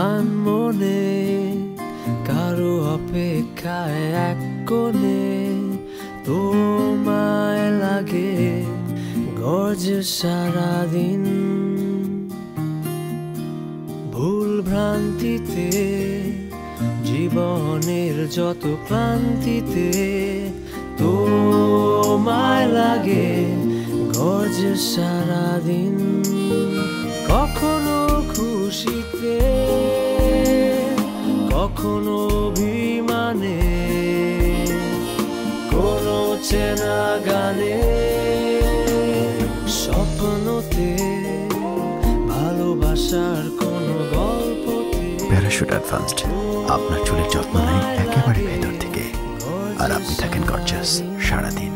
আনমনে কারো অপেক্ষায় এক কোণে তোমায় লাগে গর্জে সারাদিন ভুল ভ্রান্তিতে জীবনের যত ক্লান্তিতে তোমায় লাগে গর্জে সারাদিন কখনো খুশিতে কখনো অভিমানে কোনো চেনা গানে স্বপ্নতে ভালোবাসার কোনো গল্পতে প্যারাশুট অ্যাডভান্সড আপনার চুলের যত্ন নেয় একেবারে ভেতর থেকে আর আপনি থাকেন গর্জাস সারাদিন।